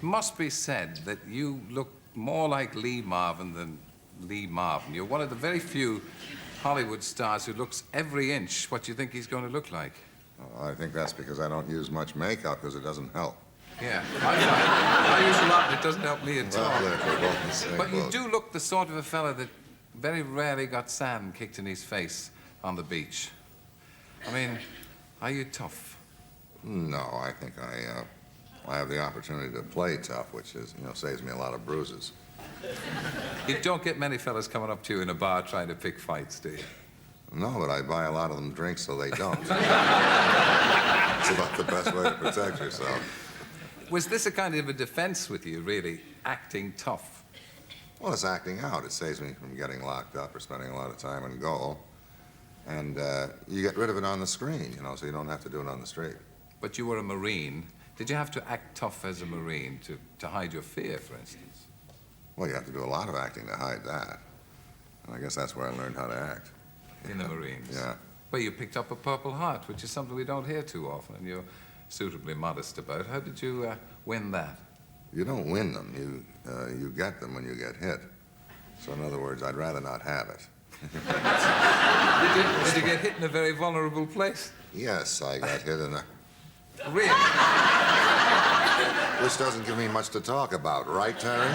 It must be said that you look more like Lee Marvin than Lee Marvin. You're one of the very few Hollywood stars who looks every inch what you think he's going to look like. Well, I think that's because I don't use much makeup, because it doesn't help. Yeah, I use a lot, and it doesn't help me at all. Well, we're both the same But you boat. do look the sort of a fella that very rarely got sand kicked in his face on the beach. I mean, are you tough? No, I think I have the opportunity to play tough, which is, saves me a lot of bruises. You don't get many fellas coming up to you in a bar trying to pick fights, do you? No, but I buy a lot of them drinks so they don't. It's about the best way to protect yourself. Was this a kind of a defense with you, really, acting tough? Well, it's acting out. It saves me from getting locked up or spending a lot of time in gaol. And you get rid of it on the screen, so you don't have to do it on the street. But you were a Marine. Did you have to act tough as a Marine to hide your fear, for instance? Well, you have to do a lot of acting to hide that. And I guess that's where I learned how to act. In the Marines? Yeah. Well, you picked up a Purple Heart, which is something we don't hear too often, and you're suitably modest about. How did you win that? You don't win them. You get them when you get hit. So in other words, I'd rather not have it. Did you get hit in a very vulnerable place? Yes, I got hit in a... Really? Which doesn't give me much to talk about, right, Terry?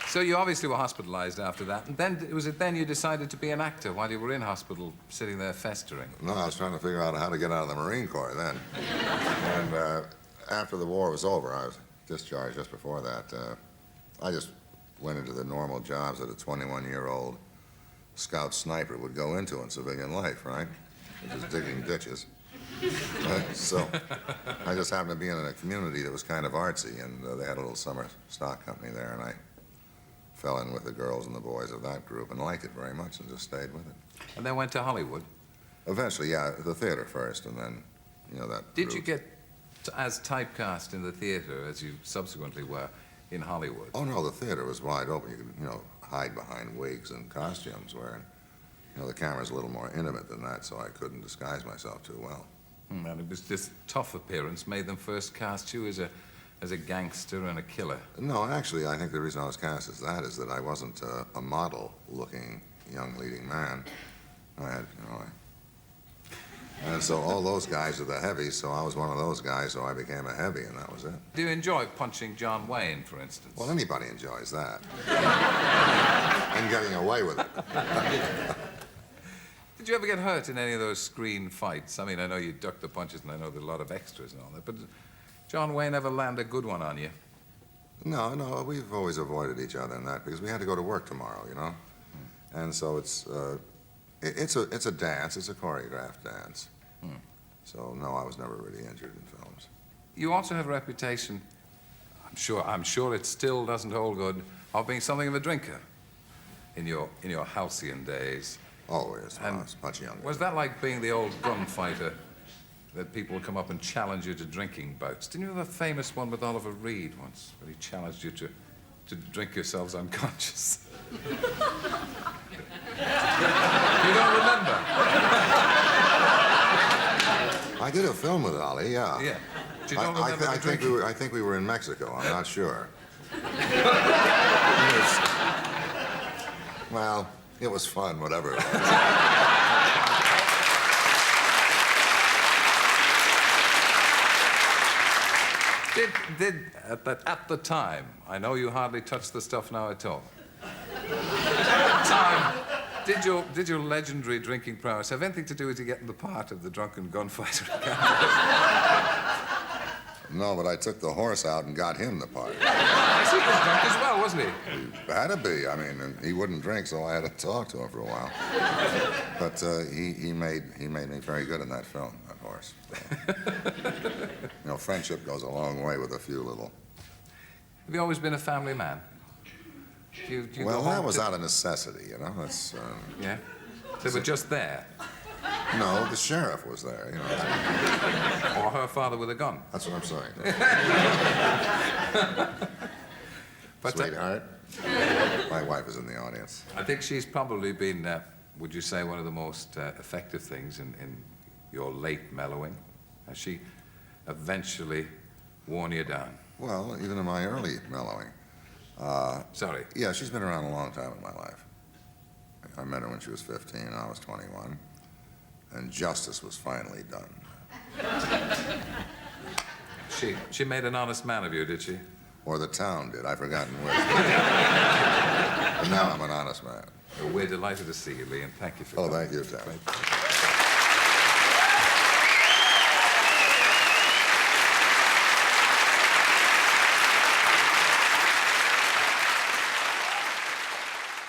So you obviously were hospitalized after that, and then was it then you decided to be an actor while you were in hospital, sitting there festering? No, I was trying to figure out how to get out of the Marine Corps then. And after the war was over, I was discharged just before that. I just went into the normal jobs that a 21-year-old scout sniper would go into in civilian life, right? Which is digging ditches. So I just happened to be in a community that was kind of artsy, and they had a little summer stock company there, and I fell in with the girls and the boys of that group and liked it very much and just stayed with it. And then went to Hollywood? Eventually, yeah, the theater first, and then, that Did group. you get as typecast in the theater as you subsequently were in Hollywood? Oh, no, the theater was wide open. You could, hide behind wigs and costumes where, the camera's a little more intimate than that, so I couldn't disguise myself too well. And it was this tough appearance made them first cast you as a gangster and a killer. No, actually, I think the reason I was cast as that is that I wasn't a model-looking young leading man. I had, and so all those guys are the heavies, so I was one of those guys, so I became a heavy, and that was it. Do you enjoy punching John Wayne, for instance? Well, anybody enjoys that. And getting away with it. Did you ever get hurt in any of those screen fights? I mean, I know you ducked the punches, and I know there are a lot of extras and all that, but did John Wayne ever land a good one on you? No, we've always avoided each other in that because we had to go to work tomorrow, And so it's a dance, it's a choreographed dance. So, no, I was never really injured in films. You also have a reputation, I'm sure it still doesn't hold good, of being something of a drinker in your halcyon days. Oh, yes, I was much younger. Was that like being the old gunfighter that people would come up and challenge you to drinking bouts? Didn't you have a famous one with Oliver Reed once, where he challenged you to drink yourselves unconscious? You don't remember? I did a film with Ollie, yeah. Yeah. You don't remember the drinking? I think we were in Mexico. I'm not sure. Well, it was fun, whatever it was. At the time, I know you hardly touch the stuff now at all. At the time, did your legendary drinking prowess have anything to do with you getting the part of the drunken gunfighter? No, but I took the horse out and got him the part. I see he was drunk as well, wasn't he? He had to be. I mean, he wouldn't drink, so I had to talk to him for a while. But he made me very good in that film, that horse. So, friendship goes a long way with a few little... Have you always been a family man? Do you Well, go that home was out of necessity, That's... Yeah? They were just there? No, the sheriff was there, Or her father with a gun? That's what I'm saying. But, Sweetheart, my wife is in the audience. I think she's probably been would you say, one of the most effective things in your late mellowing? Has she eventually worn you down? Well, even in my early mellowing. Sorry. Yeah, she's been around a long time in my life. I met her when she was 15, and I was 21. And justice was finally done. She made an honest man of you, did she? Or the town did. I've forgotten which. But now I'm an honest man. Well, we're delighted to see you, Lee, and thank you for Oh, coming. thank you, Terry. Great.